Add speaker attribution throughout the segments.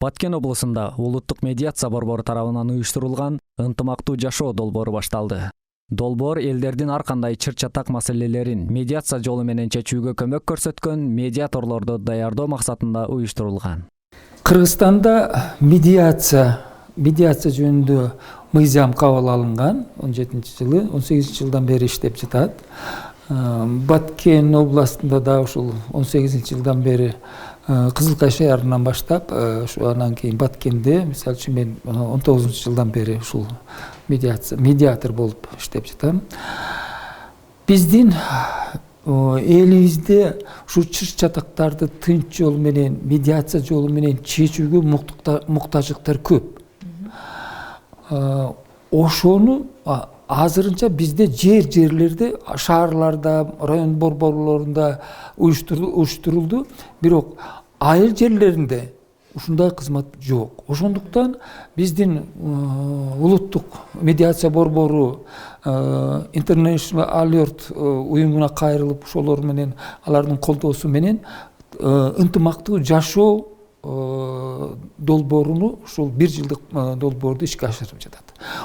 Speaker 1: Баткен облусунда улуттук медиация борбору тарабынан уюштурулган ынтымактуу жашоо долбоору башталды. Долбоор элдердин ар кандай чыр-чатак маселелерин медиация жолу менен чечүүгө көмөк көрсөткөн медиаторлорду даярдоо максатында уюштурулган.
Speaker 2: Кыргызстанда медиация жөнүндө мыйзам кабыл алынган 17-жылы, 18-жылдан бери иштеп жатат. Баткен областында да ушул 18-жылдан бери Кызылкай шаарынан баштап, анан кийин Баткенде, мисалы үчүн мен 19-жылдан бери ушул медиатор болуп иштеп жатам. Биздин элибизде ушул чыр-чатактарды тынч жол менен, медиация жолу менен чечүүгө муктаждыктар көп. Ошону азырынча бизде жерлерде, шаарларда, район борборлорунда уюштурулду, бирок айыл жерлеринде ушундай кызмат жок. Ошондуктан биздин улуттук медиация борбору International Alert уюмуна кайрылып, ошолор менен, алардын колдоосу менен ынтымактуу жашоо долбооруну, ушул 1 жылдык долбоорду ишке ашырып жатат.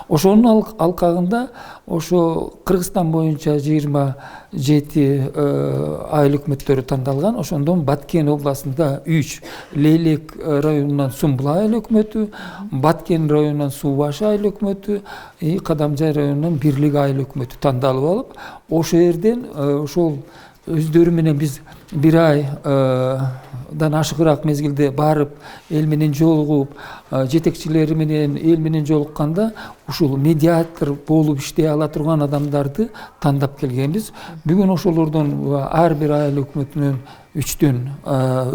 Speaker 2: Ошонун алкагында ошо Кыргызстан боюнча 27 айыл өкмөттөрү тандалган. Ошондон Баткен областында 3, Лейлек районунан Сумбул айыл өкмөтү, Баткен районунан Суу-Баш айыл өкмөтү, Кадамжай районунан Бирлик айыл өкмөтү тандалып алып, ошо жерден ошол өздөрү менен биз 1 айдан ашыгыраак мезгилде барып, эл менен жолугуп, жетекчилери менен, эл менен жолукканда ушул медиатор болуп иштей ала турган адамдарды тандап келгенбиз. Бүгүн ошолордон ар бир айыл өкмөтүнөн 3төн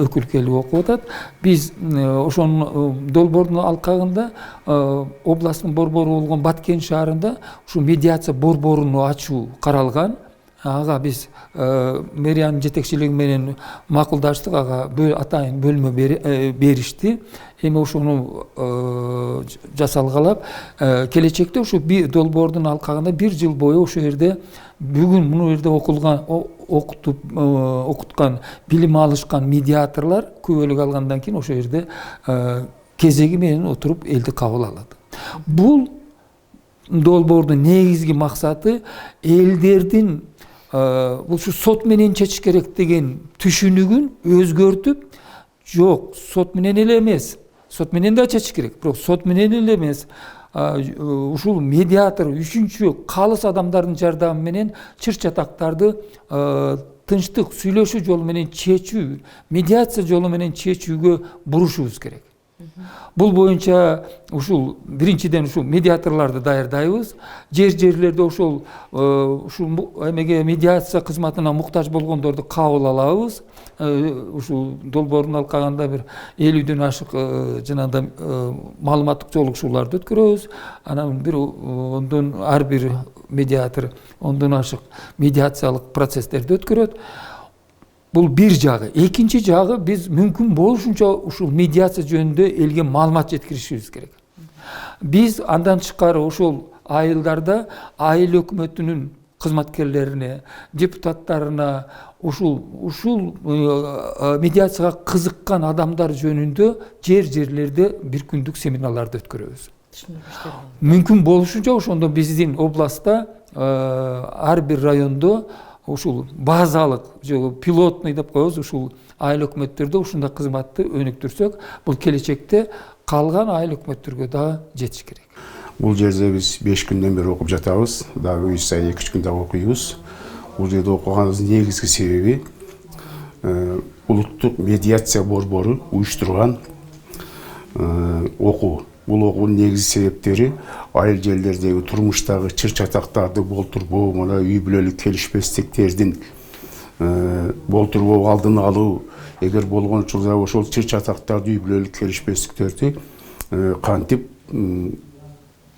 Speaker 2: өкүл келип окуп атат. Биз ошонун долбоордун алкагында областтын борбору болгон Баткен шаарында ушул медиация борборуну ачуу каралган. Ага биз мэриянын жетекчилиги менен макулдаштык, ага атайын бөлмө беришти. Эми ошону жасалгалап, келечекте ушу долбоордун алкагында 1 жыл бою ошо жерде бүгүн муну жерде окуткан, билим алышкан медиаторлор күбөлүк алгандан кийин ошо жерде кезеги менен отуруп элди кабыл алат. Бул долбоордун негизги максаты элдердин ушу сот менен чечиш керек деген түшүнүгүн өзгөртүп, жок, сот менен эле эмес, сот менен да чечиш керек, бирок сот менен эле эмес, ушул медиатор үчүнчү калыс адамдардын жардамы менен чыр-чатактарды тынчтык сүйлөшүү жолу менен чечүү, медиация жолу менен чечүүгө бурушубуз керек. Бул боюнча ушул биринчиден ушул медиаторлорду даярдайбыз. Жерлерде ушул эмеге медиация кызматына муктаж болгондорду кабыл алабыз. Ушул долбоордун алкагында бир 50дөн ашык жанагындай маалыматтык жолугушууларды өткөрөбүз. Анан ондон ар бир медиатор ондон ашык медиациялык процесстерди өткөрөт. Бул бир жагы. Экинчи жагы, биз мүмкүн болушунча ушул медиация жөнүндө элге маалымат жеткиришибиз керек. Биз андан тышкары ошол айылдарда айыл өкмөтүнүн кызматкерлерине, депутаттарына, ушул медиацияга кызыккан адамдар жөнүндө жерлерде 1 күндүк семинарларды өткөрөбүз. Мүмкүн болушунча ошондо биздин областта ар бир райондо ушул базалык, пилотный деп коебуз, ушул айыл өкмөттөрдө ушундай кызматты өнүктүрсөк, бул келечекте калган айыл өкмөттөргө да жетиш керек.
Speaker 3: Бул жерде биз 5 күндөн бери окуп жатабыз, дагы үй сайын 2-3 күндө окуйбуз. Бул жерде окуганыбыздын негизги себеби улуттук медиация борбору уюштурган окуу. Бул окуунун негизги себептери айыл жерлердеги турмуштагы чыр-чатактарды болтурбоо, мына үй бүлөлүк келишпестиктердин болтурбоо алдын алуу, эгер болгон учурда ошол чыр-чатактарды, үй бүлөлүк келишпестиктерди кантип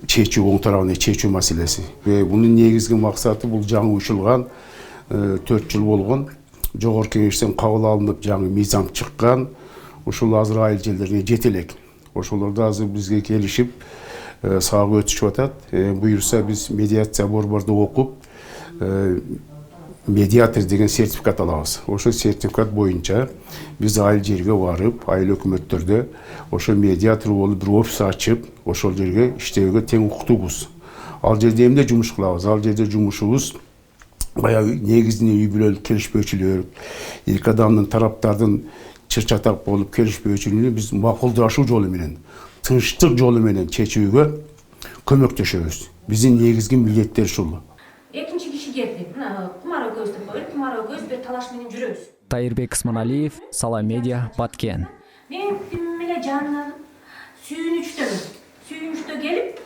Speaker 3: чечүү, оң тарабына чечүү маселеси. Бунун негизги максаты бул жаңы уюшулган 4 жыл болгон жогорку кеңештен кабыл алынып жаңы мыйзам чыккан, ушул азыр айыл жерлерине жете элек. Ошолорду азыр бизге келишип сабак өтүшүп атат. Буюрса биз медиация борборду окуп, медиатор деген сертификат алабыз. Ошо сертификат боюнча биз айыл жерге барып, айыл өкмөттөрдө ошо медиатор болуп бир офис ачып, ошол жерге иштөөгө тең укуктугуз. Ал жерде эмне жумуш кылабыз? Ал жерде жумушубуз баягы негизинен үй бүлөлүк келишпөөчүлөр, эки адамдын тараптардын чыр-чатак болуп келишпөөчүлүгүн биз макулдашуу жолу менен, тынчтык жолу менен чечүүгө көмөктөшөбүз. Биздин негизги милдеттер ушул.
Speaker 4: Экинчи киши келди. Мына Кумар экөөбүз деп коелу. Кумар экөөбүз бир талаш менен жүрөбүз.
Speaker 1: Тайырбек Исманалиев, Сала Медиа, Баткен.
Speaker 4: Мен тим эле жанынан сүйүнүчтөмүн. Сүйүнүчтө келип,